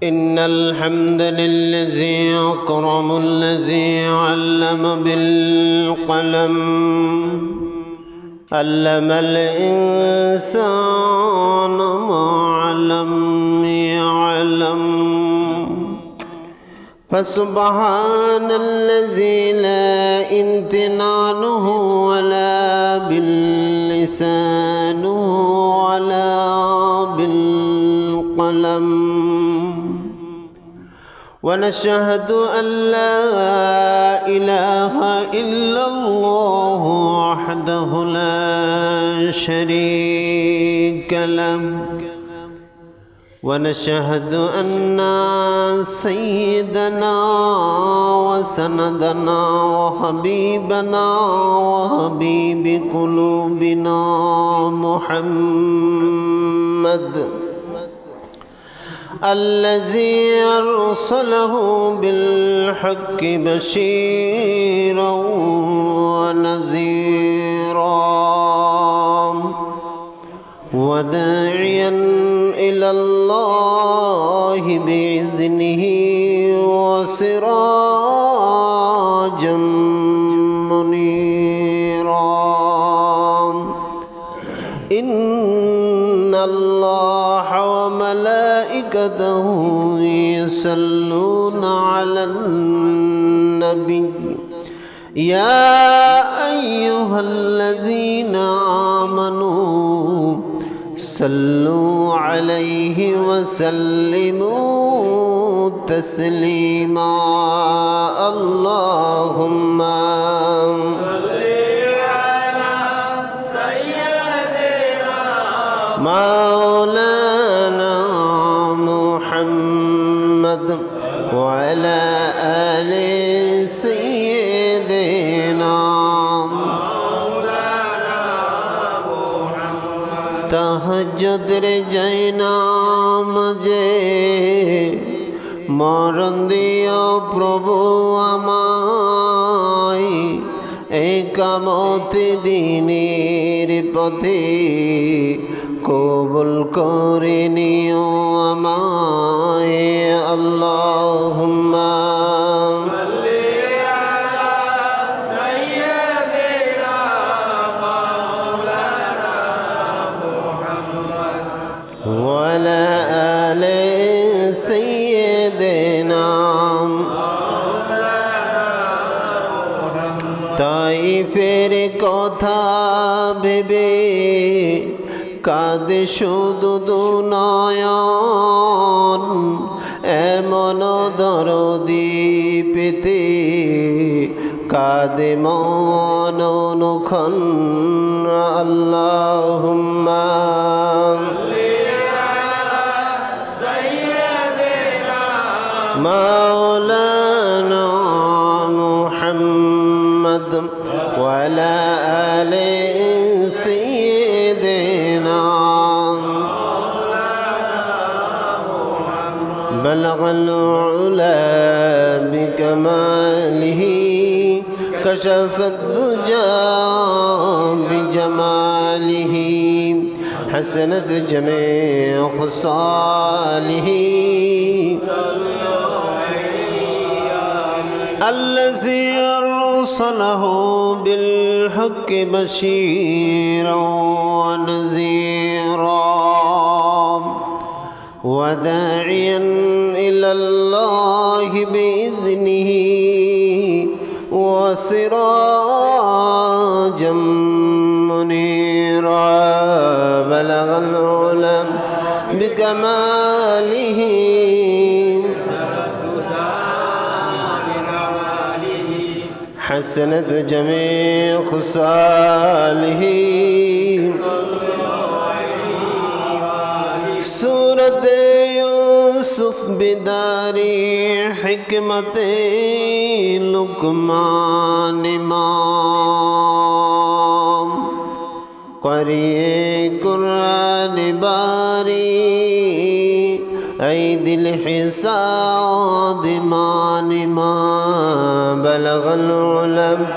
إن الحمد للذي أكرم الذي علم بالقلم علم الإنسان ما لم يعلم فسبحان الذي لا امتنانه ولا باللسان ولا بالقلم ونشهد أن لا إله إلا الله وحده لا شريك له ونشهد أن سيدنا وسندنا وحبيبنا وحبيب قلوبنا محمد الذي أرسله بالحق بشيرا ونذيرا وداعيا إلى الله بإذنه وسراجا منيرا إن الله وملائكته يصلون على النبي يا أيها الذين آمنوا صلوا عليه وسلموا تسليما اللهم صل على سيدنا مولانا محمد وعلى آل سيدنا তাহাজ্জুদের যাই নামাজে মরণ দিও প্রভু আমায় একামত দিনের পথে কবুল করে নিও আমায় আল্লাহুম্মা وعلى آل سيدنا তাইফের কথা ভেবে কাঁদে শুধু দুনয়ন এমন দরদি পেতে কাঁদে মন অনুক্ষণ আল্লাহুম্মা مولانا محمد وعلى آل سيدنا بلغ العلا بكماله كشف الدجى بجماله حسنت جميع خصاله الذي أرسله بالحق بشيرا ونذيرا وداعيا إلى الله بإذنه وسراجا منيرا بلغ العلا بكماله حسنت جميع خصاله سورة يوسف بداري حكمة لقمان امام قرئ قرآن باري أيدي الحساد ما بلغ العلم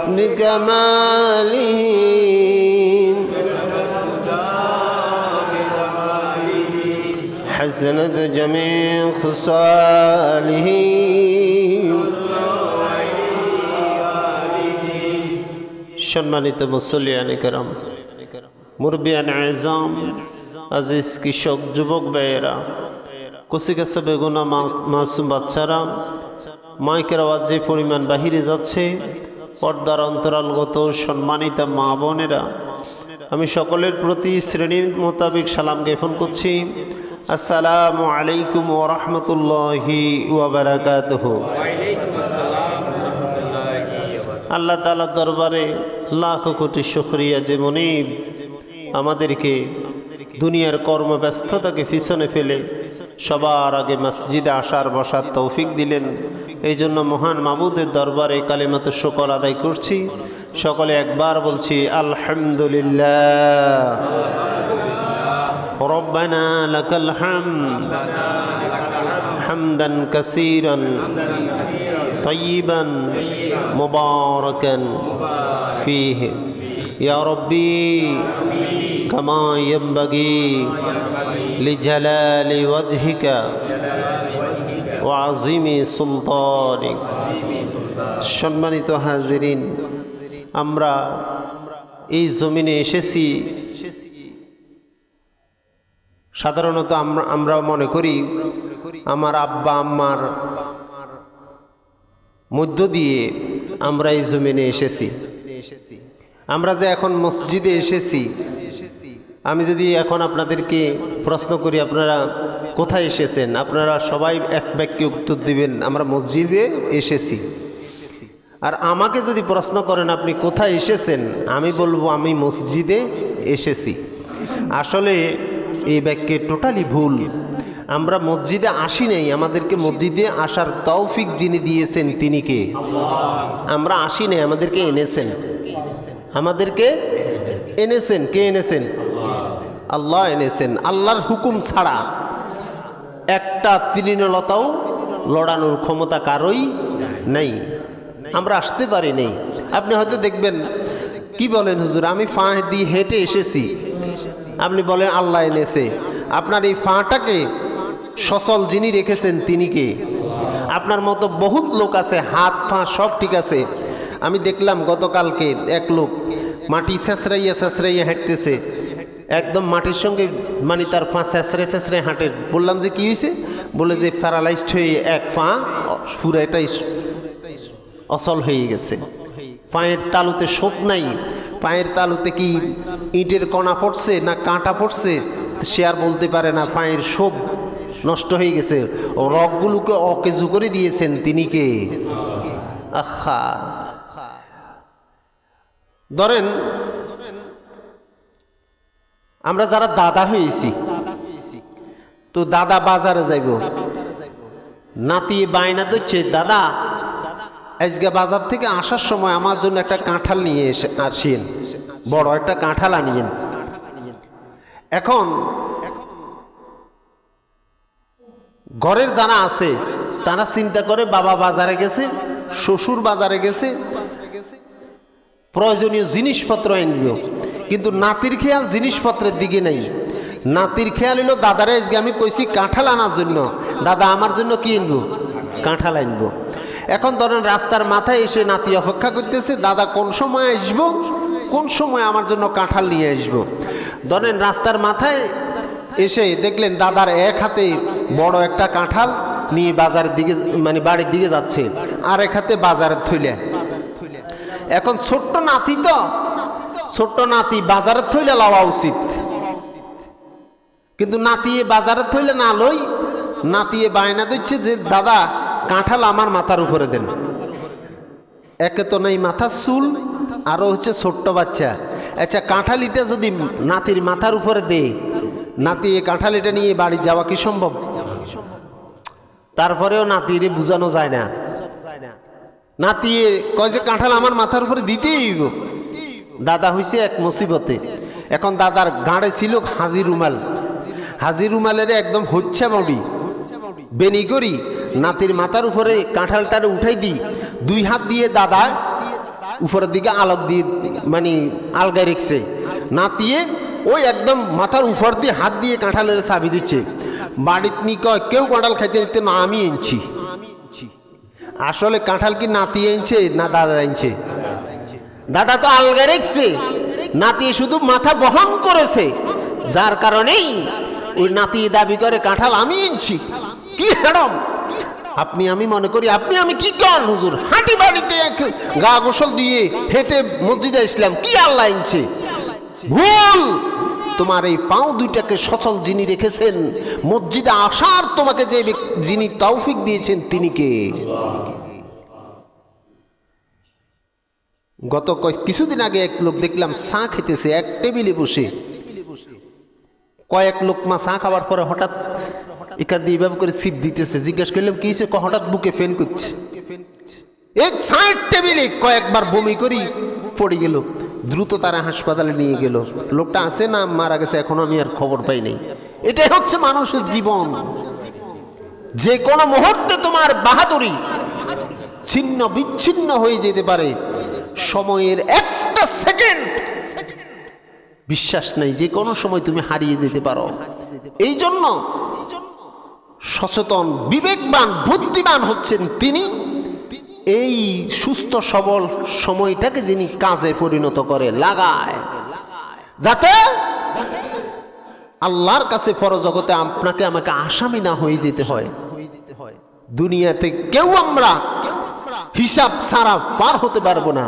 بكماله حسنت جميع خصاله সম্মানিত মুসল্লিয়ানে কেরাম, মুরব্বিয়ান আযম, আজিজ কৃষক যুবক ভাইয়েরা, কচিকাঁচা বেগুনা মাসুম বাচ্চারা, মাইকের আওয়াজ যে পরিমাণ বাহিরে যাচ্ছে, পর্দার অন্তরালগত সম্মানিত মা বোনেরা, আমি সকলের প্রতি শ্রেণী মোতাবেক সালাম জ্ঞাপন করছি। আসসালামু আলাইকুম ওয়া রাহমাতুল্লাহি ওয়া বারাকাতুহু। আল্লাহ তাআলার দরবারে লাখ কোটি শুকরিয়া যে মুনিব আমাদেরকে দুনিয়ার কর্মব্যস্ততাকে পিছনে ফেলে সবার আগে মসজিদে আসার বসার তৌফিক দিলেন। এই জন্য মহান মাবুদের দরবারে কালিমাত শুকর আদায় করছি। সকলে একবার বলছি আলহামদুলিল্লাহ। রব্বানা লাকাল হামদ হামদান কাসীরান তাইয়িবান মুবারাকান ফীহি ইয়া রব্বি কামা ইয়ানবাগি লিজালালি ওয়াজহিকা ওয়া আযীমি সুলতানিক। সম্মানিত হাজিরিন, আমরা এই জমিনে এসেছি, সাধারণত আমরা মনে করি আমার আব্বা আম্মার মধ্য দিয়ে আমরা এই জমিনে এসেছি। আমরা যে এখন মসজিদে এসেছি, আমি যদি এখন আপনাদেরকে প্রশ্ন করি আপনারা কোথায় এসেছেন, আপনারা সবাই এক বাক্যে উত্তর দিবেন আমরা মসজিদে এসেছি। আর আমাকে যদি প্রশ্ন করেন আপনি কোথায় এসেছেন, আমি বলবো আমি মসজিদে এসেছি। আসলে এই বাক্যে টোটালি ভুল। আমরা মসজিদে আসি নাই, আমাদেরকে মসজিদে আসার তৌফিক যিনি দিয়েছেন তিনি কে? আমরা আসি নাই, আমাদেরকে এনেছেন। আমাদেরকে এনেছেন কে? এনেছেন আল্লাহ এনেছেন। আল্লাহর হুকুম ছাড়া একটা তৃণলতাও লড়ানোর ক্ষমতা কারোই নাই। আমরা আসতে পারি নাই। আপনি হয়তো দেখবেন কি বলেন হুজুর আমি পা দিয়ে হেঁটে এসেছি, আপনি বলেন আল্লাহ এনেছে। আপনার এই পাটাকে সচল যিনি রেখেছেন তিনি কে? আপনার মতো বহুত লোক আছে, হাত পা সব ঠিক আছে। আমি দেখলাম গতকালকে এক লোক মাটি ছেঁচড়াইয়া হাঁটতেছে, একদম মাটির সঙ্গে মানে তার পা ছেঁচড়ে হাঁটে। বললাম যে কি হয়েছে? বলে যে প্যারালাইজড হয়ে এক পা পুরো এটাই অচল হয়ে গেছে। পায়ের তালুতে শোক নাই, পায়ের তালুতে কি ইটের কণা পড়ছে না কাঁটা পড়ছে সে আর বলতে পারে না, পায়ের শোক নষ্ট হয়ে গেছে। ও রগগুলোকে অকেজু করে দিয়েছেন তিনি কে? আহা, ধরেন আমরা যারা দাদা হয়েছি, তো দাদা বাজারে যাইব, নাতি বায়না দিচ্ছে দাদা আজকে বাজার থেকে আসার সময় আমার জন্য একটা কাঁঠাল নিয়ে আসেন, বড় একটা কাঁঠাল আনিয়েন। এখন ঘরের যারা আছে তারা চিন্তা করে বাবা বাজারে গেছে, শ্বশুর বাজারে গেছে, প্রয়োজনীয় জিনিসপত্র আনল, কিন্তু নাতির খেয়াল জিনিসপত্রের দিকে নাই। নাতির খেয়াল হলো দাদারে আজকে আমি কইছি কাঁঠাল আনার জন্য, দাদা আমার জন্য কি আনবো? কাঁঠাল আনবো। এখন ধরেন রাস্তার মাথায় এসে নাতি অপেক্ষা করতেছে, দাদা কোন সময় আসবো, কোন সময় আমার জন্য কাঁঠাল নিয়ে আসবো। ধরেন রাস্তার মাথায় এসে দেখলেন দাদার এক হাতে বড় একটা কাঁঠাল নিয়ে বাজারের দিকে মানে বাড়ির দিকে যাচ্ছে, আর এক হাতে বাজারের থইলে। এখন ছোট্ট নাতি, তো ছোট্ট নাতি বাজারের থইলে লওয়া উচিত, কিন্তু নাতিয়ে বাজারের থইলে না লই, নাতিয়ে বায়না দিচ্ছে যে দাদা কাঁঠাল আমার মাথার উপরে দেন। একে তো নেই মাথার চুল, আরও হচ্ছে ছোট্ট বাচ্চা। আচ্ছা কাঁঠালিটা যদি নাতির মাথার উপরে দে, নাতি এই কাঁঠালিটা নিয়ে বাড়ি যাওয়া কি সম্ভব? তারপরেও নাতিরে বুঝানো যায় না। নাতি কয় যে কাঁঠাল আমার মাথার উপরে দিতেই হইব। দাদা হইছে এক মুসিবতে। এখন দাদার গাঁড়ে ছিল হাজি রুমাল, হাজি রুমালের একদম হচ্ছা মডি বেনি করি নাতির মাথার উপরে কাঁঠালটারে উঠাই দিই, দুই হাত দিয়ে দাদা উপরের দিকে আলোক দিয়ে মানে আলগায় রেখছে, নাতিয়ে ওই একদম মাথার উপর দিয়ে হাত দিয়ে কাঁঠালের চাবি দিচ্ছে। বাড়িতে নি কয় কেউ কাঁঠাল খাইতে দিতে না, আমি এনেছি। আসলে কাঁঠাল কি নাতি এনেছে না দাদা এনেছে? দাদা তো আলগা রেখছে, নাতি শুধু মাথা বহন করেছে, যার কারণেই ওই নাতি দাবি করে কাঁঠাল আমি এনেছি। কি হারাম! আপনি আমি মনে করি আপনি আমি কি করেন হুজুর, হাঁটি বাড়িতে গা গোসল দিয়ে হেঁটে মসজিদে ইসলাম, কি আল্লাহ এনেছে? ভুল। তোমার এই পাও দুইটাকে সচল যিনি রেখেছেন, মসজিদে আসার তোমাকে যে যিনি তৌফিক দিয়েছেন তিনি কে? গত কিছুদিন আগে এক লোক দেখলাম চা খেতেছে এক টেবিলে বসে, কয়েক লোকমা চা খাবার পরে হঠাৎ এখান দিয়ে এভাবে করে সিপ দিতেছে। জিজ্ঞাসা করলাম কি হয়েছে? হঠাৎ বুকে ফেন করছে। এই চায়ের টেবিলে কয়েকবার বমি করি পড়ে গেল, দ্রুত তারা হাসপাতালে নিয়ে গেল। লোকটা আছে না মারা গেছে এখনো আমি আর খবর পাই নাই। এটাই হচ্ছে মানুষের জীবন। যে কোনো মুহূর্তে তোমার বাহাদুরি ছিন্ন বিচ্ছিন্ন হয়ে যেতে পারে। সময়ের একটা সেকেন্ড বিশ্বাস নাই, যে কোনো সময় তুমি হারিয়ে যেতে পারো। এই জন্য সচেতন, বিবেকবান, বুদ্ধিমান হচ্ছেন তিনি, এই সুস্থ সবল সময়টাকে যিনি কাজে পরিণত করে লাগায়, যাতে আল্লাহর কাছে পরজগতে আপনাকে আমাকে আসামি না হয়ে যেতে হয়। দুনিয়াতে কেউ আমরা হিসাব ছাড়া পার হতে পারবো না।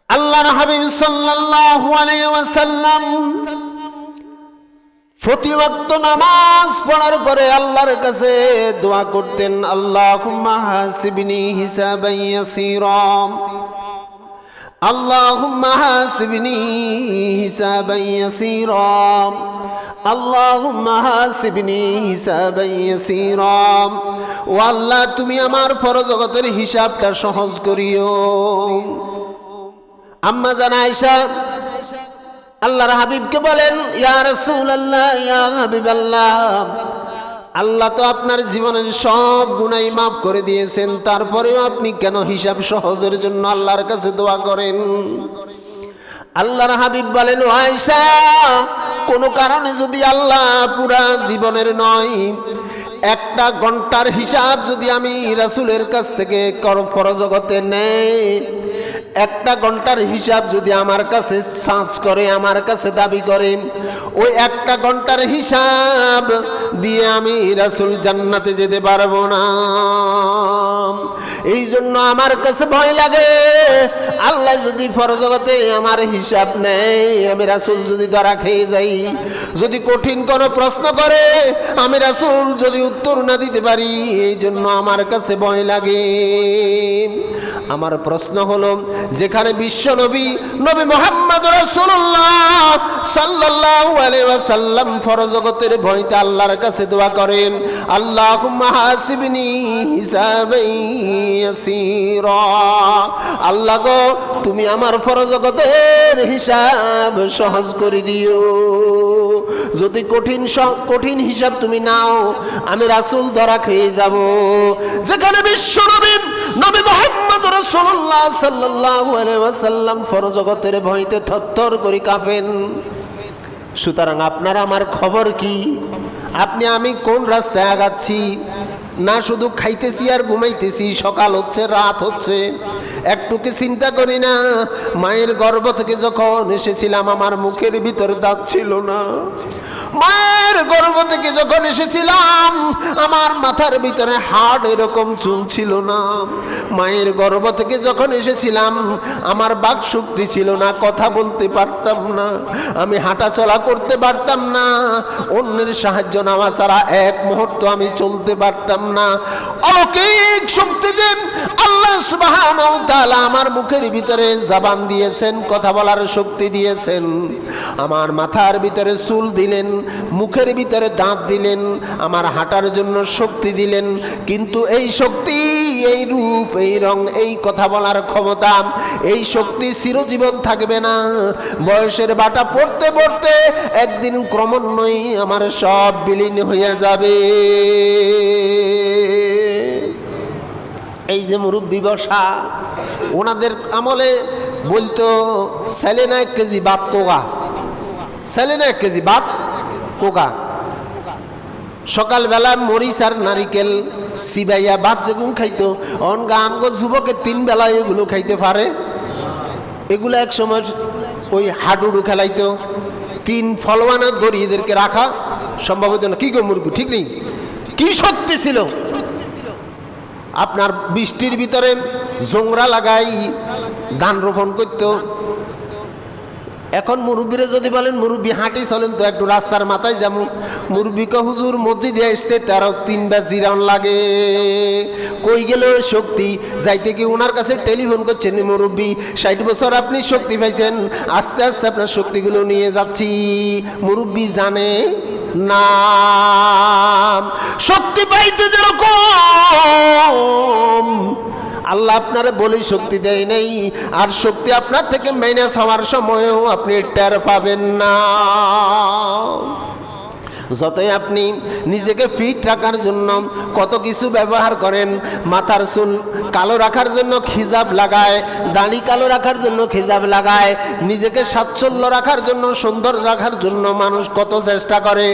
আল্লাহর হাবিব সাল্লাল্লাহু আলাইহি ওয়াসাল্লাম প্রতি ওয়াক্ত নামাজ পড়ার পরে আল্লাহর কাছে দোয়া করতেন, আল্লাহুম্মা হাসিবনি হিসাবান ইয়াসীরা, আল্লাহুম্মা হাসিবনি হিসাবান ইয়াসীরা, আল্লাহুম্মা হাসিবনি হিসাবান ইয়াসীরা। ও আল্লাহ, তুমি আমার পরজগতের হিসাবটা সহজ করিও। আম্মা জান আয়েশা আল্লাহর হাবিবকে বলেন, ইয়া রাসূলুল্লাহ, ইয়া হাবিবাল্লাহ, আল্লাহ তো আপনার জীবনের সব গুনাহ মাফ করে দিয়েছেন, তারপরেও আপনি কেন হিসাব সহজের জন্য আল্লাহর কাছে দোয়া করেন? আল্লাহর হাবিব বলেন, ও আয়েশা, কোনো কারণে যদি আল্লাহ পুরা জীবনের নয়, একটা ঘন্টার হিসাব যদি আমি রাসূলের কাছ থেকে পরজগতে নেই, একটা ঘন্টার হিসাব যদি আমার কাছে সার্চ করে, আমার কাছে দাবি করে, ওই একটা ঘন্টার হিসাব দিয়ে আমি রাসূল জান্নাতে যেতে পারবো না। এই জন্য আমার কাছে ভয় লাগে, আল্লাহ যদি পরজগতে আমার হিসাব নেই, আমি রাসূল যদি ধরা খেয়ে যাই, যদি কঠিন কোনো প্রশ্ন করে আমি রাসূল যদি উত্তর না দিতে পারি, এই জন্য আমার কাছে ভয় লাগে। আমার প্রশ্ন হলো, যেখানে বিশ্ব নবী নবী মুহাম্মদ রাসূলুল্লাহ সাল্লাল্লাহু আলাইহি ওয়াসাল্লাম পরজগতের ভয়তে আল্লাহর কাছে দোয়া করেন, আল্লাহুম্মা হাসিবনি হিসাবান ইয়াসীরা, আল্লাহ গো তুমি আমার পরজগতের হিসাব সহজ করে দিও। যদি কঠিন হিসাব তুমি নাও, আমি রাসূল ধরা খেয়ে যাব। যেখানে বিশ্ব নবী নবী মুহাম্মদ রাসূলুল্লাহ সাল্লাল্লাহু আলাইহি ওয়াসাল্লাম পরজগতের ভয়তে থরথর করে কাঁপেন, সুতরাং আপনার আমার খবর কি? আপনি আমি কোন রাস্তায় আগাচ্ছি? না শুধু খাইতেছি আর ঘুমাইতেছি, সকাল হচ্ছে রাত হচ্ছে, একটু কি চিন্তা করি না? মায়ের গর্ভ থেকে যখন এসেছিলাম আমার মুখের ভিতরে দাঁত ছিল না, মায়ের গর্ভ থেকে যখন এসেছিলাম আমার মাথার ভিতরে হাড় এরকম চুল ছিল না, মায়ের গর্ভ থেকে যখন এসেছিলাম আমার বাক শক্তি ছিল না, কথা বলতে পারতাম না, আমি হাঁটা চলা করতে পারতাম না, অন্যের সাহায্য নেওয়া ছাড়া এক মুহূর্ত আমি চলতে পারতাম না। অলৌকিক শক্তি দেন আল্লাহ সুবহানাহু ওয়া তাআলা আমার মুখের ভিতরে জবান দিয়েছেন, কথা বলার শক্তি দিয়েছেন, আমার মাথার ভিতরে চুল দিলেন, মুখের ভিতরে দাঁত দিলেন, আমার হাঁটার জন্য শক্তি দিলেন। কিন্তু এই শক্তি, এই রূপ, এই রং, এই কথা বলার ক্ষমতা, এই শক্তি চিরজীবন থাকবে না। বয়সের বাটা পড়তে পড়তে একদিন ক্রমান্বয়ে আমার সব বিলীন হয়ে যাবে। এই যে মুরব্বী বসা, ওনাদের আমলে বলতো ছেলে না 1 কেজি ভাত কোগা, ছেলে না 1 কেজি ভাত পোকা। সকালবেলা মরিচ আর নারিকেল সিবাইয়া ভাত যেগুলো খাইতো, অনগা আমগো যুবকে 3 বেলা এগুলো খাইতে পারে। এগুলো এক সময় ওই হাডুডু খেলাইতো, 3 ফলওয়ানা দড়ি এদেরকে রাখা সম্ভব হতো না। কি গো মুরগি, ঠিক নেই? কি শক্তি ছিল! আপনার বৃষ্টির ভিতরে জোংরা লাগাই ধান রোপণ করতো। এখন মুরব্বীরে যদি বলেন মুরব্বী হাঁটি চলেন তো একটু রাস্তার মাথায় যেমন, মুরব্বীকে হুজুর মসজিদে আসতে তারও 3 বার জিরান লাগে। কই গেল শক্তি? যাইতে কি ওনার কাছে টেলিফোন করছেন, মুরব্বী 60 বছর আপনি শক্তি পাইছেন, আস্তে আস্তে আপনার শক্তিগুলো নিয়ে যাচ্ছি। মুরব্বী জানে না শক্তি পাইতে যেরকম আল্লাহ আপনারে বলি শক্তি দেয় নেই, আর শক্তি আপনার থেকে মাইনাস হওয়ার সময়ও আপনি টের পাবেন না। যতই আপনি নিজেকে ফিট রাখার জন্য কত কিছু ব্যবহার করেন, মাথার চুল কালো রাখার জন্য খিজাব লাগায়, দাড়ি কালো রাখার জন্য খিজাব লাগায়, নিজেকে স্বাচ্ছল্য রাখার জন্য, সুন্দর রাখার জন্য মানুষ কত চেষ্টা করে,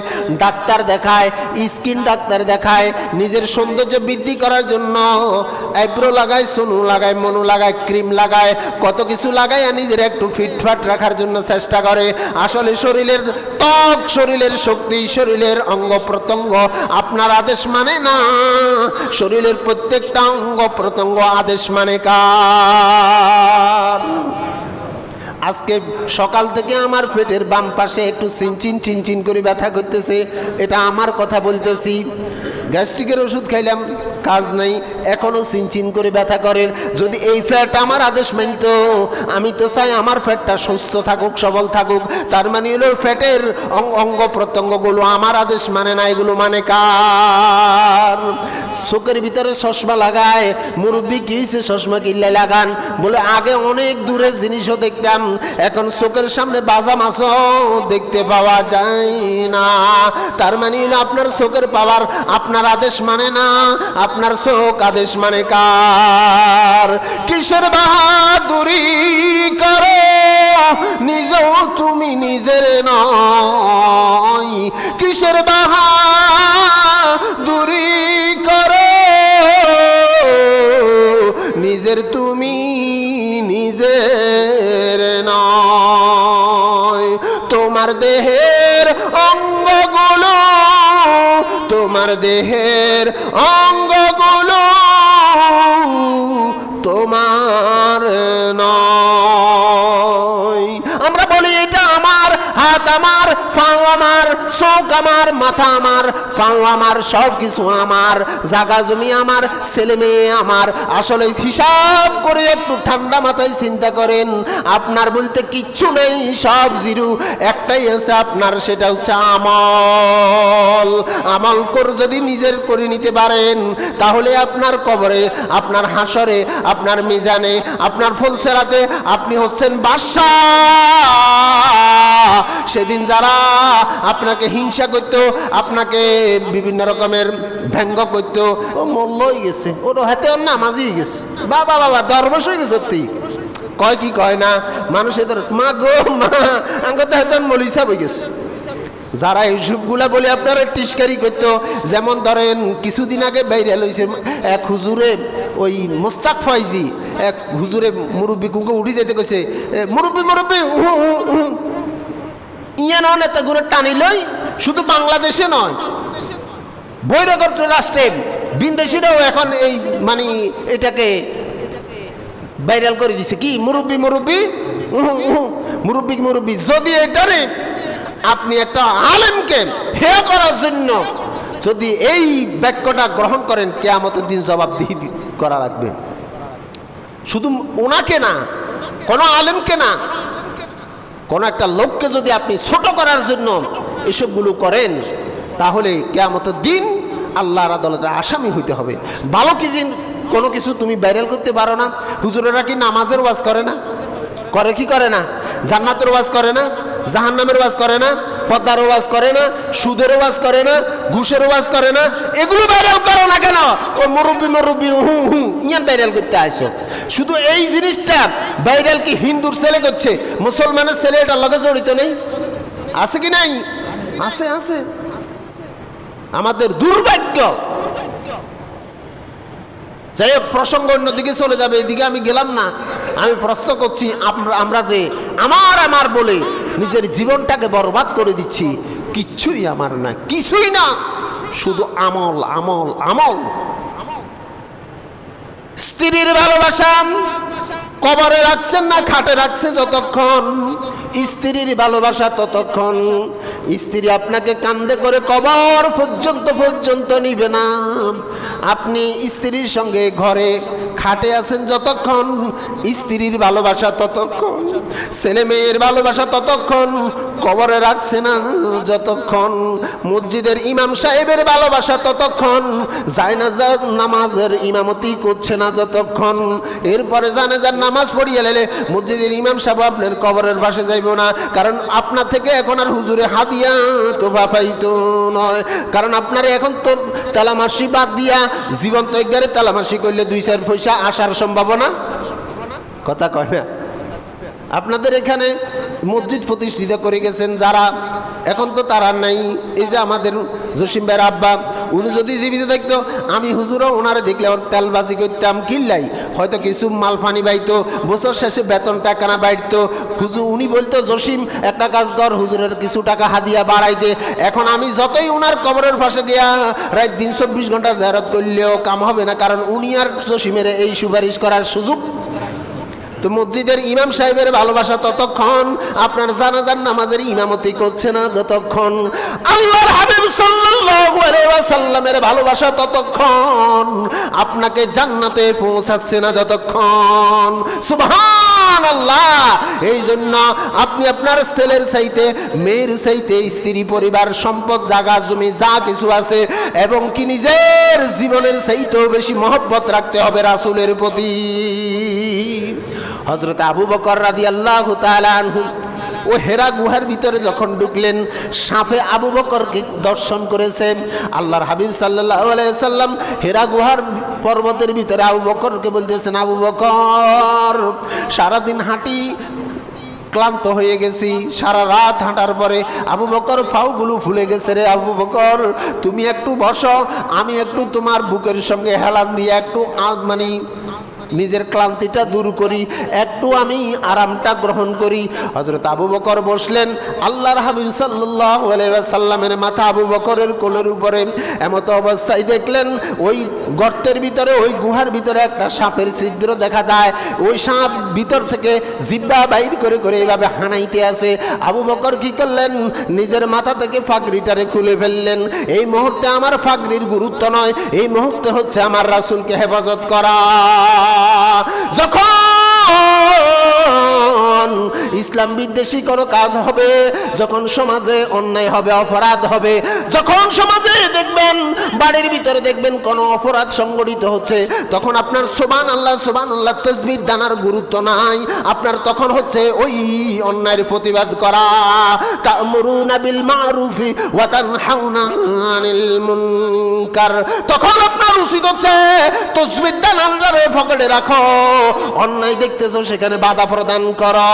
ডাক্তার দেখায়, স্কিন ডাক্তার দেখায়, নিজের সৌন্দর্য বৃদ্ধি করার জন্য আইব্রো লাগায়, সোনু লাগায়, মনু লাগায়, ক্রিম লাগায়, কত কিছু লাগায় নিজের একটু ফিটফাট রাখার জন্য চেষ্টা করে। আসলে শরীরের ত্বক, শরীরের শক্তি, শরীরের অঙ্গ প্রত্যঙ্গ আপনার আদেশ মানে না, শরীরের প্রত্যেকটা অঙ্গ প্রত্যঙ্গ আদেশ মানে কার? আজকে সকাল থেকে আমার পেটের বাম পাশে একটু চিনচিন চিনচিন করে ব্যথা করতেছে, এটা আমার কথা বলতেছি। গ্যাস্ট্রিকের ওষুধ খাইলাম, কাজ নাই, এখনো চিনচিন করে ব্যথা করেন। যদি এই ফ্যাট আমার আদেশ মানত, আমি তো চাই আমার ফ্যাটটা সুস্থ থাকুক, সবল থাকুক। তার মানে হলো ফ্যাটের অঙ্গ প্রত্যঙ্গগুলো আমার আদেশ মানে না, এগুলো মানে কার? চোখের ভিতরে চশমা লাগায়, মুরব্বী কি হয়েছে চশমা কিনলে লাগান? বলে আগে অনেক দূরের জিনিসও দেখতাম, এখন চোখের সামনে বাজা মাছও দেখতে পাওয়া যায় না। তার মানে হলো আপনার চোখের পাওয়ার আপনার আদেশ মানে না, আপনার চোখ আদেশ মানে কার? কিসের বাহাদুরি করো, নিজেও তুমি নিজের নয়। কিসের বাহাদুরি করো, নিজের তুমি নিজের নয়। তোমার দেহের অঙ্গগুলো, তোমার দেহের অঙ্গগুলো তোমার নয়। আমরা বলি এটা আমার, হাত আমার, পাও আমার, চোখ আমার, মাথা আমার, পাও আমার, সব কিছু আমার, জায়গা জমি আমার, ছেলে মেয়ে আমার। আসলে হিসাব করে একটু ঠান্ডা মাথায় চিন্তা করেন, আপনার বলতে কিচ্ছু নেই, সব জিরো। একটাই আছে আপনার, সেটা হচ্ছে আমল। আমল করে যদি নিজের করে নিতে পারেন, তাহলে আপনার কবরে, আপনার হাসরে, আপনার মিজানে, আপনার ফুলসেরাতে আপনি হচ্ছেন বাদশাহ। সেদিন যারা আপনাকে হিংসা করতো, আপনাকে বিভিন্ন রকমের ব্যঙ্গ করতো, ও মল্ল হয়ে গেছে, ওর হাতে ওর নামাজি হয়ে গেছে, বাবা বাবা দরবেশ হয়ে গেছে। সত্যি কয় কি কয় না মানুষ, এদের মা গো মা আঙ্গত হাতে মলিসা হয়ে গেছে। যারা এইসবগুলা বলে আপনারা টিস্কারি করতো, যেমন ধরেন কিছুদিন আগে বাইরে লইছে এক হুজুরে, ওই মোস্তাক ফয়জি এক হুজুরে মুরব্বী কুঙ্কে উঠে যেতে কইছে, মুরব্বী মুরব্বী ইয়ানো নেতাগুলো টানি লই, শুধু বাংলাদেশে নয় বহিরাগত রাষ্ট্রে বিদেশিরাও এখন এই মানে এটাকে ভাইরাল করে দিছে। কি মুরব্বী মুরব্বী মুরব্বী মুরব্বী। যদি এটারে আপনি একটা আলেমকে হেয় করার জন্য যদি এই বাক্যটা গ্রহণ করেন, কিয়ামতের দিন জবাবদিহি করা লাগবে। শুধু ওনাকে না, কোনো আলেমকে না, কোনো একটা লোককে যদি আপনি ছোট করার জন্য এসবগুলো করেন, তাহলে কিয়ামতের দিন আল্লাহর আদালতে আসামি হইতে হবে। ভালো কোনো কিছু তুমি ভাইরাল করতে পারো না। হুজুরেরা কি নামাজের ওয়াজ করে না? করে কি করে না? জান্নাতের ওয়াজ করে না? জাহান্নামের ওয়াজ করে না? পদ্মার ওয়াজ করে না? সুদের ওয়াজ করে না? ঘুষের ওয়াজ করে না? এগুলো ভাইরাল করো না কেন? ও মুরব্বী মুরব্বী ইয়ান ভাইরাল করতে আসো। শুধু এই জিনিসটা ভাইরাল কি হিন্দুর ছেলে করছে, মুসলমানের ছেলে এটার লগে জড়িত নেই? আছে কি নাই? আছে আছে আমাদের দুর্ভাগ্য। যাই হোক, প্রসঙ্গ অন্যদিকে চলে যাবে, এদিকে আমি গেলাম না। আমি প্রশ্ন করছি, আমরা যে আমার বলে নিজের জীবনটাকে বরবাদ করে দিচ্ছি, কিচ্ছুই আমার না, কিছুই না, শুধু আমল আমল আমল। স্ত্রীর ভালোবাসা কবরে রাখছেন না খাটে রাখছে যতক্ষণ, স্ত্রীর ভালোবাসা ততক্ষণ। স্ত্রী আপনাকে কান্দে করে কবর পর্যন্ত নিবে না। আপনি স্ত্রীর সঙ্গে ঘরে খাটে আছেন যতক্ষণ, স্ত্রীর ভালোবাসা ততক্ষণ। ছেলে মেয়ের ভালোবাসা ততক্ষণ, কবরে রাখছে না যতক্ষণ। মসজিদের ইমাম সাহেবের ভালোবাসা ততক্ষণ, জায়নাজার নামাজের ইমামতি করছে না যতক্ষণ। এরপরে জানাজার নামাজ পড়িয়ে এলে মসজিদের ইমাম সাহেব আপনার কবরের পাশে যাইব না, কারণ আপনার থেকে এখন আর হুজুরে হাদিয়া তো পাইতো নয়, কারণ আপনার এখন তো তেলামাসি বাদ দিয়া জীবন্ত একবারে তেলামাসি করলে 2-4 পয়সা আসার সম্ভাবনা, কথা কয় না। আপনাদের এখানে মসজিদ প্রতিষ্ঠিত করে গেছেন যারা, এখন তো তারা নাই। এই যে আমাদের জসিম ভাইয়ের আব্বা, উনি যদি জীবিত দেখতো, আমি হুজুরও ওনারে দেখলে তেলবাজি করতাম, কিল্লাই হয়তো কিছু মাল পানি বাইতো, বছর শেষে বেতন টাকা না বাইতো। হুজুর উনি বলতো, জসিম একটা কাজ কর, হুজুরের কিছু টাকা হাদিয়া বাড়াই দে। এখন আমি যতই ওনার কবরের পাশে গিয়া রাত দিন 24 ঘন্টা জিয়ারত করলেও কাম হবে না, কারণ উনি আর জসিমের এই সুপারিশ করার সুযোগ। তো মসজিদের ইমাম সাহেবের ভালোবাসা ততক্ষণ, আপনার জানাজার নামাজের ইমামতি করছে না যতক্ষণ। আল্লাহর হাবিব সাল্লাল্লাহু আলাইহি ওয়াসাল্লামের ভালোবাসা ততক্ষণ, আপনাকে জান্নাতে পৌঁছাচ্ছে না যতক্ষণ। সুবহানাল্লাহ। এই জন্য আপনি আপনার ছেলের চাইতে, মেয়ের চাইতে, স্ত্রী, পরিবার, সম্পদ, জায়গা জমি যা কিছু আছে, এবং কি নিজের জীবনের চাইতেও বেশি মহব্বত রাখতে হবে রাসূলের প্রতি। হযরত আবু বকর রাদিয়াল্লাহু তাআলা আনহু ও হেরা গুহার ভিতরে যখন ঢুকলেন, সাপে আবু বকরকে দর্শন করেছে। আল্লাহর হাবিব সাল্লাল্লাহু আলাইহি সাল্লাম হেরা গুহার পর্বতের ভিতরে আবু বকরকে বলতেছেন, আবু বকর, সারাদিন হাঁটি ক্লান্ত হয়ে গেছি, সারা রাত হাঁটার পরে আবু বকর পাগুলো ফুলে গেছে রে আবু বকর, তুমি একটু বসো, আমি একটু তোমার বুকের সঙ্গে হেলান দিয়ে একটু মানে নিজের ক্লান্তিটা দূর করি, একটু আমি আরামটা গ্রহণ করি। হযরত আবু বকর বসলেন। আল্লাহর হাবিব সাল্লাল্লাহু আলাইহি ওয়াসাল্লামের মাথা আবু বকরের কোলের উপরে। এমত অবস্থায় দেখলেন ওই গর্তের ভিতরে, ওই গুহার ভিতরে একটা সাপের ছিদ্র দেখা যায়। ওই সাপ ভিতর থেকে জিহ্বা বাইর করে করে এইভাবে হানাইতে আছে। আবু বকর কি করলেন? নিজের মাথা থেকে পাগড়িটারে খুলে ফেললেন। এই মুহূর্তে আমার পাগড়ির গুরুত্ব নয়, এই মুহূর্তে হচ্ছে আমার রাসূলকে হেফাজত করা। যখন ইসলাম বিদ্বেষী কোনো কাজ হবে, যখন সমাজে অন্যায় হবে, অপরাধ হবে, যখন সমাজে দেখবেন, বাড়ির ভিতরে দেখবেন কোনো অপরাধ সংগঠিত হচ্ছে, তখন আপনার সুবহানাল্লাহ সুবহানাল্লাহ তাসবিহ দানার গুরুত্ব নাই। আপনার তখন হচ্ছে ওই অন্যায়ের প্রতিবাদ করা। তা'মুরুনা বিল মা'রুফি ওয়া তানহাউনা আনিল মুনকার। তখন আপনার উচিত হচ্ছে তাসবিহ দানার পকেটে রাখো, অন্যায় দেখতেছো সেখানে বাধা প্রদান করো।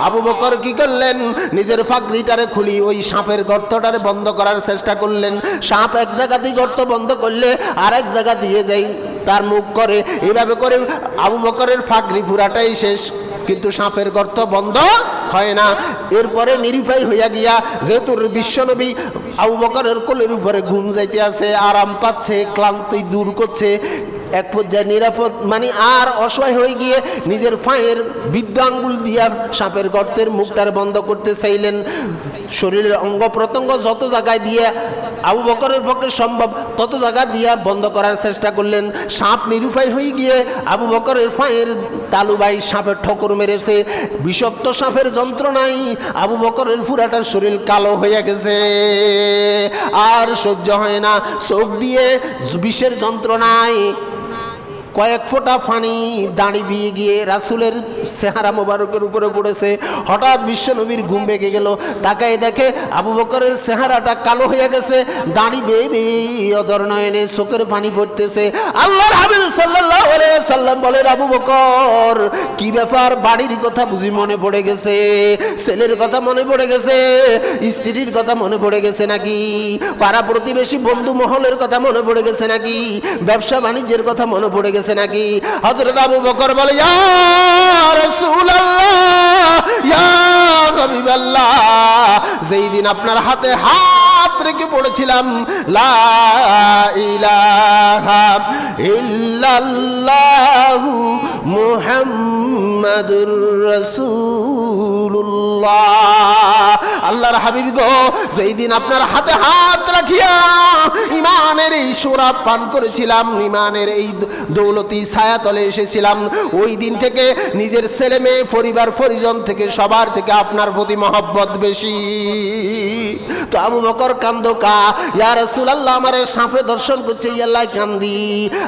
আবু বকর কি করলেন? নিজের পাগড়িটারে খুলি ওই সাপের গর্তটারে বন্ধ করার চেষ্টা করলেন। সাপ এক জায়গা দিয়ে গর্ত বন্ধ করলে আরেক জায়গা দিয়ে যাই তার মুখ করে, এইভাবে করে আবু বকরের পাগড়ি পুরাটাই শেষ, কিন্তু সাপের গর্ত বন্ধ হয় না। এরপরে নিরুপায় হইয়া গিয়া, যেহেতু বিশ্বনবী আবু বকরের কোলের উপরে ঘুম যাইতে আছে, আরাম পাচ্ছে, ক্লান্তি দূর করছে, এক পর্যায়ে নিরাপদ মানে আর অসহায় হয়ে গিয়ে নিজের পায়ের বৃদ্ধ আঙ্গুল দিয়া সাপের গর্তের মুখটার বন্ধ করতে চাইলেন। শরীরের অঙ্গ প্রত্যঙ্গ যত জায়গায় দিয়ে আবু বকরের পক্ষে সম্ভব তত জায়গা দিয়া বন্ধ করার চেষ্টা করলেন। সাপ নিরুপায় হয়ে গিয়ে আবু বকরের পায়ের তালুবাই সাপের ঠোকর মেরেছে। বিষাক্ত সাপের যন্ত্রণায় আবু বকরের পুরাটা শরীর কালো হয়ে গেছে, আর সহ্য হয় না। চোখ দিয়ে বিষের যন্ত্রণায় কয়েক ফোঁটা পানি দাঁড়ি বিয়ে গিয়ে রাসূলের চেহারা মোবারকের উপরে পড়েছে। হঠাৎ বিশ্বনবীর ঘুম ভেঙে গেল, তাকায় দেখে আবু বকরের চেহারাটা কালো হয়ে গেছে, দাঁড়ি বেয়ে বেয়ে অধর নয়নে চোখের পানি পড়তেছে। আল্লাহর হাবিব সাল্লাল্লাহু আলাইহি ওয়াসাল্লাম বলেন, আবু বকর কি ব্যাপার, বাড়ির কথা বুঝি মনে পড়ে গেছে, ছেলের কথা মনে পড়ে গেছে, স্ত্রীর কথা মনে পড়ে গেছে নাকি, পাড়া প্রতিবেশী বন্ধু মহলের কথা মনে পড়ে গেছে নাকি, ব্যবসা বাণিজ্যের কথা মনে পড়ে গেছে নাকি? হযরত আবু বকর বলে, ইয়া রাসূলুল্লাহ, ইয়া হাবিবাল্লাহ, যেই দিন আপনার হাতে হাত রেখে পড়েছিলাম লা ইলাহা ইল্লাল্লাহু মুহাম্মাদুর রাসূলুল্লাহ, আল্লাহর হাবিব গো, যেই দিন আপনার হাতে হাত রাখিয়া ইমানের এই শরাব পান করেছিলাম, ইমানের এই দৌলতি ছায়াতলে এসেছিলাম, ওই দিন থেকে নিজের ছেলে মেয়ে পরিবার পরিজন থেকে সবার থেকে আপনার প্রতি মহব্বত বেশি। তো আবু বকর কান্দো কা, ইয়া রাসূলুল্লাহ, আমারে সাপে দর্শন করছে, ইয়াল্লাহ কান্দি।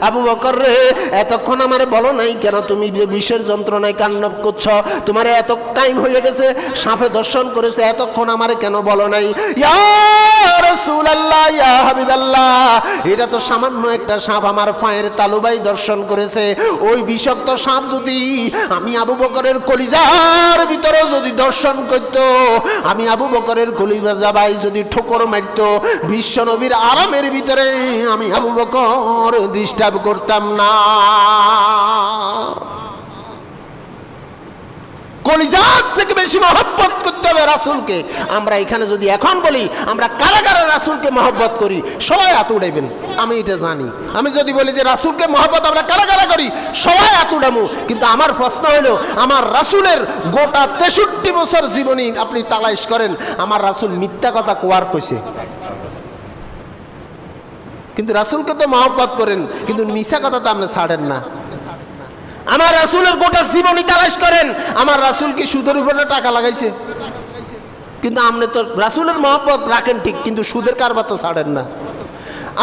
আবু বকর রে, এতক্ষণ আমারে বলো নাই কেন তুমি বিষের যন্ত্রণায় কান্না করছো, তোমার এত টাইম হয়ে গেছে, সাপে দর্শন করেছে, এতক্ষণ আমারে কেন বলো নাই? ইয়া রাসূলুল্লাহ, ইয়া হাবিবাল্লাহ, এটা তো সামান্য একটা সাপ, আমার পায়ের তালুবাই দর্শন করেছে। ওই বিষাক্ত সাপ যদি আমি আবু বকরের কলিজার ভিতরে যদি দর্শন করত, আমি আবু বকরের কলিজা ভাই যদি ঠোকর মারত, বিশ্ব নবীর আরামের ভিতরে আমি আবু বকর ডিস্টার্ব করতাম না। কলিজার থেকে বেশি মহব্বত করতে হবে রাসূলকে। আমরা এখানে যদি এখন বলি আমরা কারা কারা রাসূলকে মহব্বত করি, সবাই হাত উঠাইবেন, আমি এটা জানি। আমি যদি বলি যে রাসূলকে মহব্বত আমরা কারা কারা করি, সবাই হাত উঠাবো। কিন্তু আমার প্রশ্ন হলো, আমার রাসূলের গোটা 63 বছর জীবনী আপনি তালাশ করেন, আমার রাসূল মিথ্যা কথা কোয়ার কইছে? কিন্তু রাসূলকে তো মহব্বত করেন, কিন্তু মিথ্যা কথা তো আপনি ছাড়েন না। আমার রাসূলের গোটা জীবনী তালাশ করেন, আমার রাসূল কি সুদের উপরে টাকা লাগাইছে? কিন্তু আপনি তো রাসূলের মহব্বত রাখেন ঠিক, কিন্তু সুদের কারবার তো ছাড়েন না।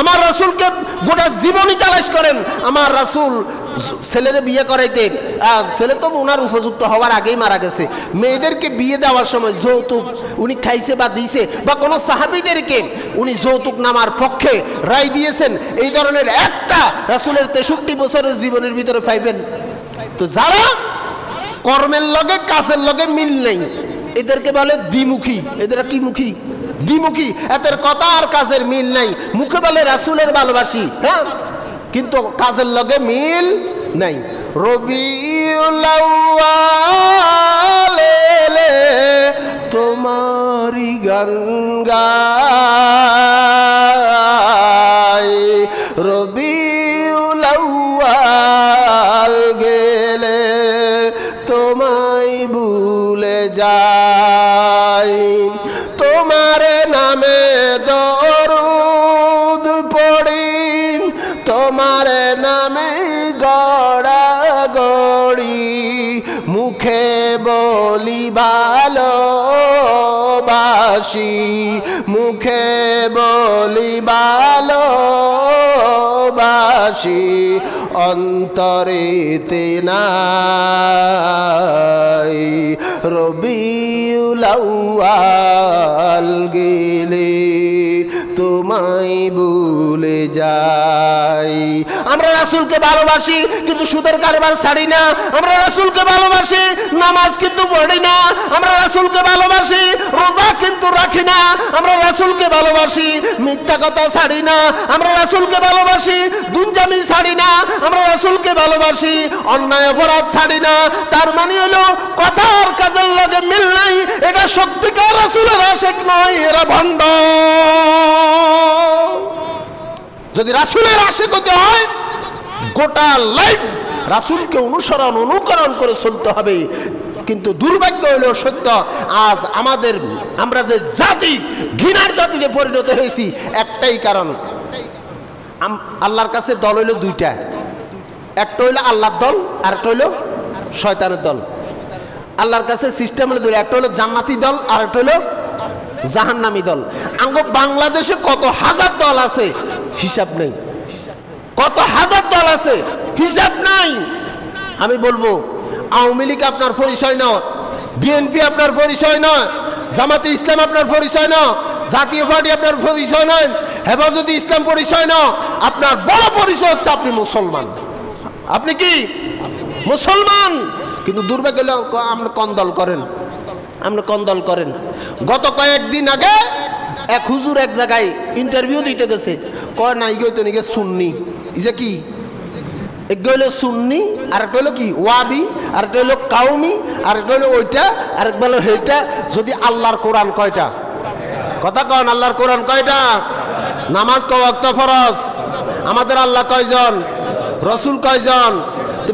আমার রাসূলকে গোটা জীবনী তালাশ করেন, আমার রাসূল ছেলের বিয়ে করাইতে, ছেলে তো ওনার উপযুক্ত হওয়ার আগেই মারা গেছে, মেয়েদেরকে বিয়ে দেওয়ার সময় যৌতুক উনি খাইছে বা দিয়েছে, বা কোনো সাহাবীদেরকে উনি যৌতুক নামার পক্ষে রায় দিয়েছেন, এই ধরনের একটা রাসূলের 63 বছরের জীবনের ভিতরে পাইবেন? তো যারা কর্মের লগে কাজের লগে মিল নেই, এদেরকে বলে দ্বিমুখী। এদের কি মুখী? দ্বিমুখী। এদের কথা আর কাজের মিল নাই। মুখে বলে রাসূলের ভালোবাসি, হ্যাঁ, কিন্তু কাজের লগে মিল নাই। রবিউল আউয়ালে তোমারি গান গাই, রবিউল আউয়াল গেলে তোমায় ভুলে যাই, তোমার নামে দরুদ পড়ি, তোমার নামে গড়া গড়ি, মুখে বলি ভালোবাসি, মুখে বলি ভালোবাসি, অন্তরেতে নাই। রবিউল আউয়াল গেলে তোমায় ভুলে যাই। আমরা রাসূলকে ভালোবাসি কিন্তু সুদের কারবার ছাড়ি না। আমরা রাসূলকে ভালোবাসি, নামাজ কিন্তু পড়ি না। আমরা রাসূলকে ভালোবাসি, রোজা কিন্তু রাখি না। আমরা রাসূলকে ভালোবাসি, মিথ্যা কথা ছাড়ি না। আমরা রাসূলকে ভালোবাসি, দুনজামি ছাড়ি না। আমরা রাসূলকে ভালোবাসি, অন্যায় অপরাধ ছাড়ি না। তার মানে হলো কথা আর কাজের লগে মিল নাই, এটা সত্যিকার রাসূলের আশিক নয়, এরা ভণ্ড। যদি রাসূলের আশিক হতে হয়, গোটা লাইফ রাসূলকে অনুসরণ অনুকরণ করে চলতে হবে। কিন্তু দুর্ভাগ্য হলো সত্য, আজ আমরা যে জাতি, ঘৃণার জাতিতে পরিণত হয়েছি, একটাই কারণ। আল্লাহর কাছে দল হইল দুইটা, একটা হইলো আল্লাহর দল আর একটা হইলো শয়তানের দল। আল্লাহর কাছে সিস্টেম হলো দুইটা, একটা হলো জান্নাতি দল আর একটা হইলো জাহান্নামী দল। বাংলাদেশে কত হাজার দল আছে হিসাব নেই, কত হাজার দল আছে, হিসাব নাই। আমি বলবো আওয়ামী লীগ আপনার পরিচয় নয়, বিএনপি আপনার পরিচয় নয়, জামাতে ইসলাম আপনার পরিচয় নয়, জাতীয় পার্টি আপনার পরিচয় নয়, হেফাজতে ইসলাম পরিচয় নয়। আপনার বড় পরিচয় হচ্ছে আপনি মুসলমান। আপনি কি মুসলমান? কিন্তু দুর্ভাগ্য হলো আমরা কন্দল করেন, আমরা কন্দল করেন। গত কয়েকদিন আগে এক হুজুর এক জায়গায় ইন্টারভিউ দিতে গেছে, কয় না ইগো তো নিকে সুন্নি, ইজে কি এক হলো সুন্নি, আর একটা হলো কি ওয়াবি, আর একটা হলো কাউমি, আর একটা হলো ওইটা, আর একটা হলো হেটা। যদি আল্লাহর কোরআন কয়টা? কথা কন, আল্লাহর কোরআন কয়টা? নামাজ ক ওয়াক্ত ফরজ, আমাদের আল্লাহ কয়জন, রসুল কয়জন?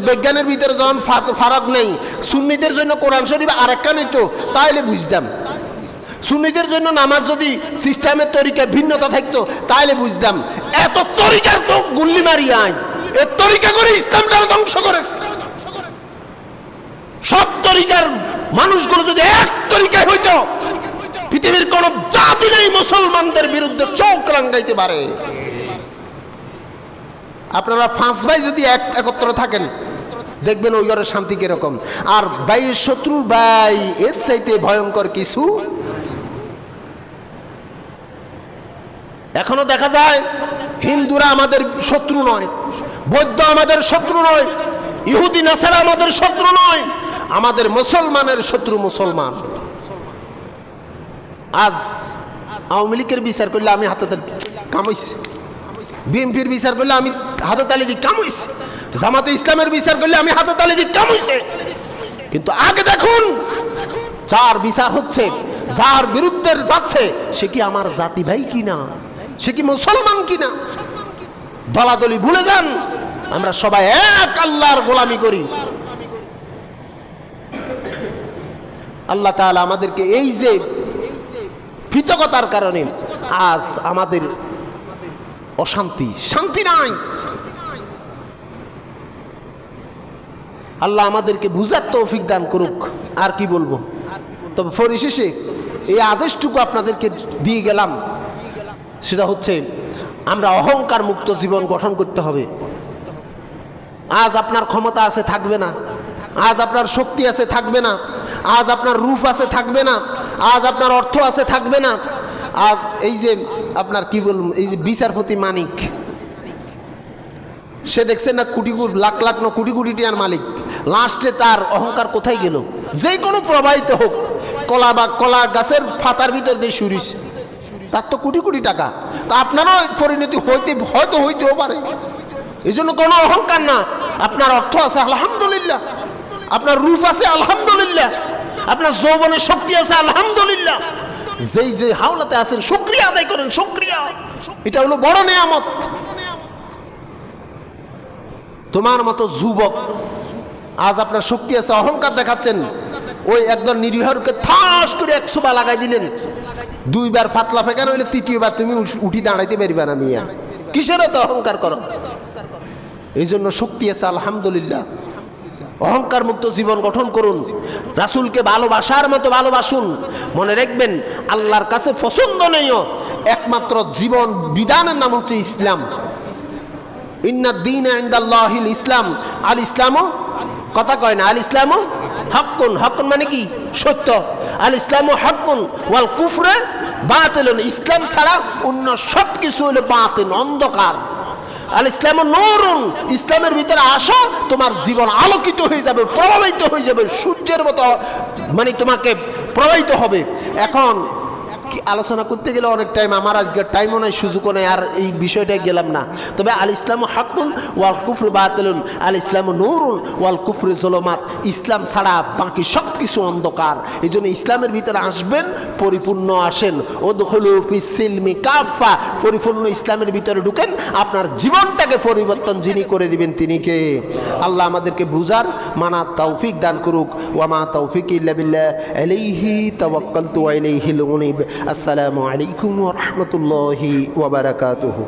বিজ্ঞানের ভিতরে যখন ফারাক নেই, সুন্নিদের জন্য কোরআন শরীফ আরেকটা নিত তাইলে বুঝতাম। সুন্নিদের জন্য নামাজ যদি সিস্টেমের তরিকায় ভিন্নতা থাকতো তাইলে বুঝতাম। এত তরিকার তো গুল্লি মারি আইন, এ তরিকা করে ইসলামটা ধ্বংস করেছে। সব তরিকার মানুষগুলো যদি এক তরিকায় হইতো, পৃথিবীর কোন জাতি নেই মুসলমানদের বিরুদ্ধে চোখ রাঙ্গাইতে পারে। আপনারা 5 ভাই যদি একত্র থাকেন, দেখবেন ওই ঘরে শান্তি কিরকম। আর ভাইয়ের শত্রুর ভাই এর চাইতে ভয়ঙ্কর কিছু। এখনো দেখা যায় হিন্দুরা আমাদের শত্রু নয়, বৌদ্ধ আমাদের শত্রু নয়, ইহুদি নাসারা আমাদের শত্রু নয়, আমাদের মুসলমানের শত্রু মুসলমান। আজ আওয়ামী লীগের বিচার করলে আমি হাতে কামাইছি, বিএনপির বিচার করলে আমি হাতে তালি দিই কামাইছি, জামাতে ইসলামের বিচার করলে আমি হাতে তালি দিই কামাইছে। কিন্তু আগে দেখুন, যার বিচার হচ্ছে, যার বিরুদ্ধে যাচ্ছে, সে কি আমার জাতি ভাই কিনা, সে কি মুসলমান কিনা? দলাদলি ভুলে যান, আমরা সবাই এক আল্লাহর গোলামি করি। আল্লাহ তাআলা আমাদেরকে এই যে পৃথকতার কারণে আজ আমাদের অশান্তি, শান্তি নাই। আল্লাহ আমাদেরকে বুঝার তৌফিক দান করুক। আর কি বলবো, তবে পরিশেষে এই আদেশটুকু আপনাদেরকে দিয়ে গেলাম, সেটা হচ্ছে আমরা অহংকার মুক্ত জীবন গঠন করতে হবে। আজ আপনার ক্ষমতা আছে থাকবে না, আজ আপনার শক্তি আছে থাকবে না, আজ আপনার রূপ আছে থাকবে না, আজ আপনার অর্থ আছে থাকবে না। আজ এই যে আপনার কি বলবো, এই যে বিচারপতি মানিক, সে দেখছেন না কোটি লাখ লাখ না কোটি কোটি টাকার মালিক, লাস্টে তার অহংকার কোথায় গেল? যে কোনো প্রবাহিত হোক, কলা বা কলা গাছের পাতার ভিতর দিয়ে সুরিস, তার তো কোটি কোটি টাকা। তা আপনারও পরিণতি হয়তো হইতেও পারে। এই জন্য কোনো অহংকার না। আপনার অর্থ আছে আলহামদুলিল্লাহ, আপনার রূপ আছে আলহামদুলিল্লাহ, আপনার যৌবনের শক্তি আছে আলহামদুলিল্লাহ। যেই যে হাওলাতে আছেন শুকরিয়া আদায় করেন, শুকরিয়া, এটা হলো বড় নেয়ামত। তোমার মতো যুবক আজ আপনার শক্তি আছে, অহংকার দেখাচ্ছেন, ওই একদম নিরীহকে ঠাস করে 100 বার লাগাই দিলেন, 2 বার ফাতলা ফেকানো হইলে 3য় তুমি উঠি দাঁড়াইতে পারবে না মিয়া, কিসের তো অহংকার করো? এই জন্য শক্তি আছে আলহামদুলিল্লাহ। অহংকার মুক্ত জীবন গঠন করুন, রাসূলকে ভালোবাসার মতো ভালোবাসুন। মনে রাখবেন, আল্লাহর কাছে পছন্দনীয় একমাত্র জীবন বিধানের নাম হচ্ছে ইসলাম। ইন্নাদ দীনা ইনদাল্লাহিল ইসলাম, আল ইসলামও, কথা কয় না, আল ইসলামও হাক্কুন, হাক্কুন মানে কি? সত্য। আল ইসলামও হাক্কুন ওয়াল কুফরু বাতিলুন, ইসলাম ছাড়া অন্য সব কিছু হলো বাতিল, অন্ধকার। আল ইসলাম নূরুন, ইসলামের ভিতরে আসো, তোমার জীবন আলোকিত হয়ে যাবে, প্রভাবিত হয়ে যাবে, সূর্যের মতো মানে তোমাকে প্রভাবিত হবে। এখন কি আলোচনা করতে গেলে অনেক টাইম, আমার আজকে টাইমও নাই, সুযোগও নাই, আর এই বিষয়টায় গেলাম না। তবে আল ইসলাম হাক্কুন ওয়াল কুফরু বাতিলুন, আল ইসলাম নূরুন ওয়াল কুফরু যুলুমাত, ইসলাম ছাড়া বাকি সব কিছু অন্ধকার। এই জন্য ইসলামের ভিতরে আসবেন, পরিপূর্ণ আসেন। উদখুলু ফিস সিলমি কাফা, পরিপূর্ণ ইসলামের ভিতরে ঢুকেন, আপনার জীবনটাকে পরিবর্তন যিনি করে দিবেন তিনি কে? আল্লাহ আমাদেরকে বুঝার মানার তৌফিক দান করুক। ওয়া মা তৌফিক ইল্লা বিল্লাহ, আলাইহি তাওয়াক্কালতু ওয়া ইলাইহিল উনীব। আসসালামু আলাইকুম ওয়া রাহমাতুল্লাহি ওয়া বারাকাতুহু।